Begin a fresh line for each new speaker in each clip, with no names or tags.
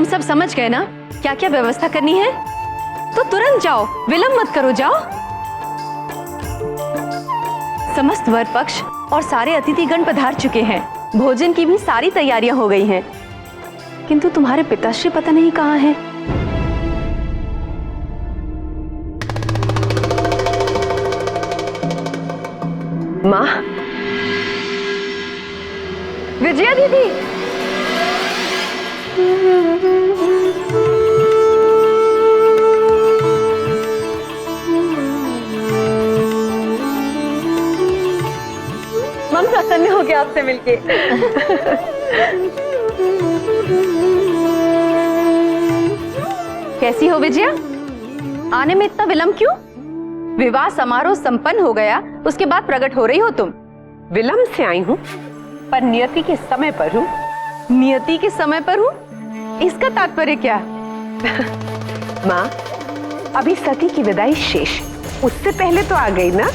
तुम सब समझ गए ना क्या क्या व्यवस्था करनी है? तो तुरंत जाओ, विलंब मत करो, जाओ। समस्त वर पक्ष और सारे अतिथिगण पधार चुके हैं। भोजन की भी सारी तैयारियां हो गई हैं। किंतु तुम्हारे पिताश्री पता नहीं कहाँ हैं।
माँ, विजया दीदी, मन प्रसन्न हो गया आपसे मिलके।
कैसी हो विजया? आने में इतना विलंब क्यों? विवाह समारोह संपन्न हो गया, उसके बाद प्रकट हो रही हो तुम।
विलंब से आई हूँ, पर नियति के समय पर हूँ।
नियति के समय पर हूँ? इसका तात्पर्य क्या?
माँ, अभी सती की विदाई शेष, उससे पहले तो आ गई ना।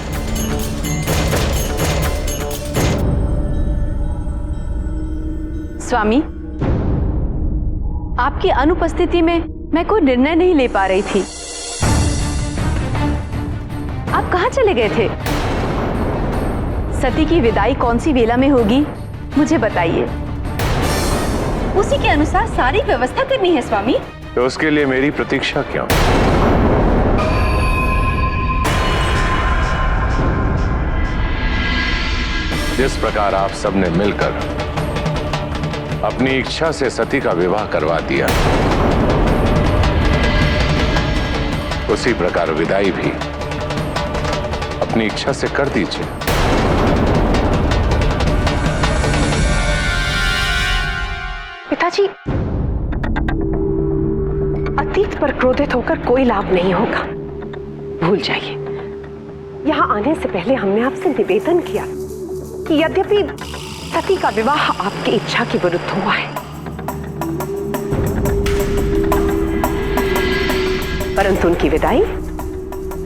स्वामी, आपकी अनुपस्थिति में मैं कोई निर्णय नहीं ले पा रही थी। आप कहाँ चले गए थे? सती की विदाई कौन सी वेला में होगी, मुझे बताइए। उसी के अनुसार सारी व्यवस्था करनी है स्वामी।
तो उसके लिए मेरी प्रतीक्षा क्यों? जिस प्रकार आप सबने मिलकर अपनी इच्छा से सती का विवाह करवा दिया, उसी प्रकार विदाई भी अपनी इच्छा से कर दीजिए।
पिताजी, अतीत पर क्रोधित होकर कोई लाभ नहीं होगा, भूल जाइए। यहाँ आने से पहले हमने आपसे निवेदन किया कि यद्यपि सती का विवाह आपकी इच्छा के विरुद्ध हुआ है, परंतु उनकी विदाई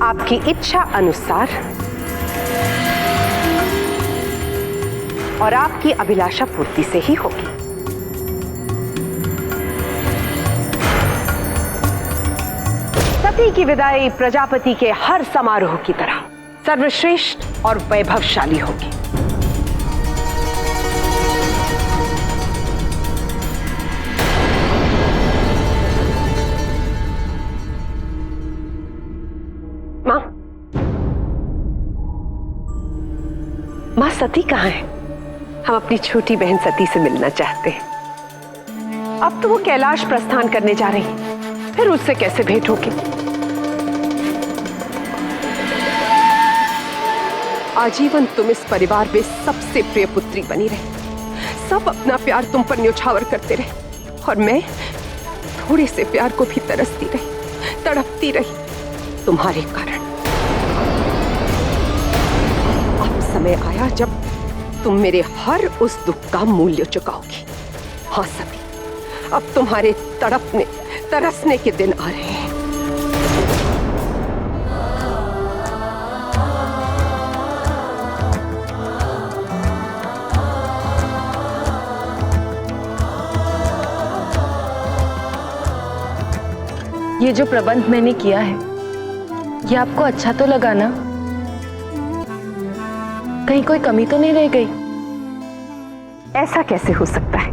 आपकी इच्छा अनुसार और आपकी अभिलाषा पूर्ति से ही होगी। सती की विदाई प्रजापति के हर समारोह की तरह सर्वश्रेष्ठ और वैभवशाली होगी। माँ, सती कहाँ है? हम अपनी छोटी बहन सती से मिलना चाहते हैं। अब तो वो कैलाश प्रस्थान करने जा रही, फिर उससे कैसे भेंट होगी? आजीवन तुम इस परिवार में सबसे प्रिय पुत्री बनी रहे। सब अपना प्यार तुम पर न्योछावर करते रहे और मैं थोड़े से प्यार को भी तरसती रही, तड़पती रही तुम्हारे कारण। समय आया जब तुम मेरे हर उस दुख का मूल्य चुकाओगी। हाँ सती, अब तुम्हारे तड़पने तरसने के दिन आ रहे हैं।
ये जो प्रबंध मैंने किया है, ये आपको अच्छा तो लगा ना? कहीं कोई कमी तो नहीं रह गई?
ऐसा कैसे हो सकता है?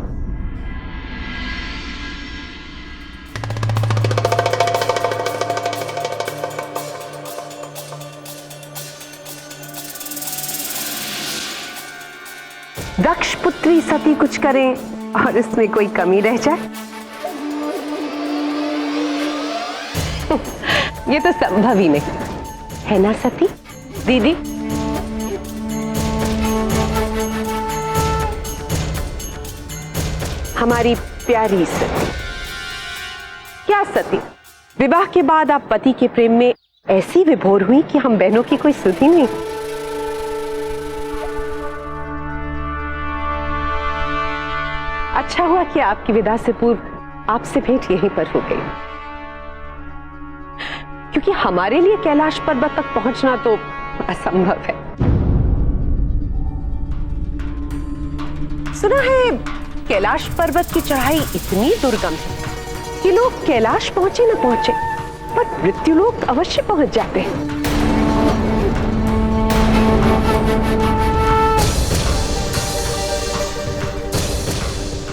दक्ष पुत्री सती कुछ करें और इसमें कोई कमी रह जाए? ये तो संभव ही नहीं है ना सती दीदी? हमारी प्यारी सती। क्या सती, विवाह के बाद आप पति के प्रेम में ऐसी विभोर हुई कि हम बहनों की कोई सुध ही नहीं? अच्छा हुआ कि आपकी विदा से पूर्व आपसे भेंट यहीं पर हो गई, क्योंकि हमारे लिए कैलाश पर्वत तक पहुंचना तो असंभव है। सुना है कैलाश पर्वत की चढ़ाई इतनी दुर्गम है कि लोग कैलाश पहुंचे न पहुंचे, पर मृत्युलोक अवश्य पहुंच जाते हैं।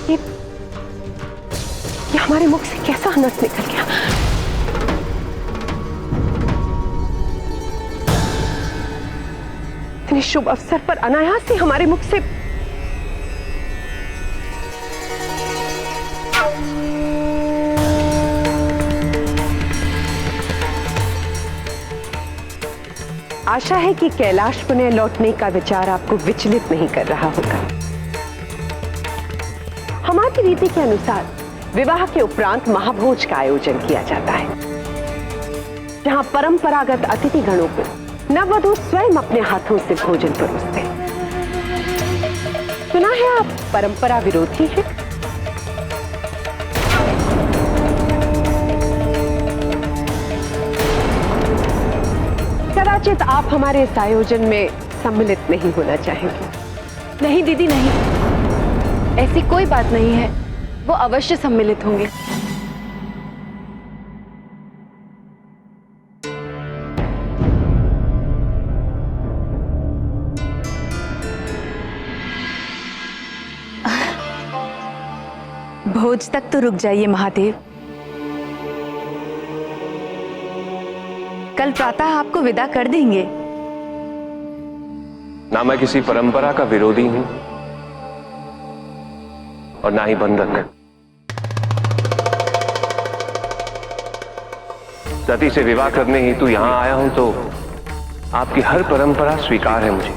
ये हमारे मुख से कैसा अनर्थ निकल गया। इतने शुभ अवसर पर अनायास ही हमारे मुख से आशा है कि कैलाश पुनः लौटने का विचार आपको विचलित नहीं कर रहा होगा। हमारी रीति के अनुसार विवाह के उपरांत महाभोज का आयोजन किया जाता है, जहां परंपरागत अतिथि गणों को नववधू स्वयं अपने हाथों से भोजन परोसते हैं। सुना है आप परंपरा विरोधी हैं? कदाचित आप हमारे इस आयोजन में सम्मिलित नहीं होना चाहेंगे।
नहीं दीदी नहीं, ऐसी कोई बात नहीं है, वो अवश्य सम्मिलित होंगे।
भोज तक तो रुक जाइए महादेव। कल प्रातः आपको विदा कर देंगे।
ना मैं किसी परंपरा का विरोधी हूं और ना ही बंधक। सती से विवाह करने हेतु यहां आया हूं तो आपकी हर परंपरा स्वीकार है मुझे।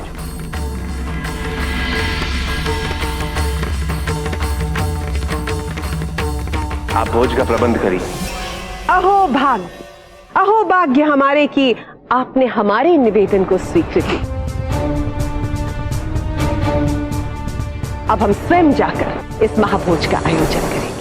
आप भोज का प्रबंध करिए।
अहो भाग्य हमारे कि आपने हमारे निवेदन को स्वीकृति। अब हम स्वयं जाकर इस महाभोज का आयोजन करेंगे।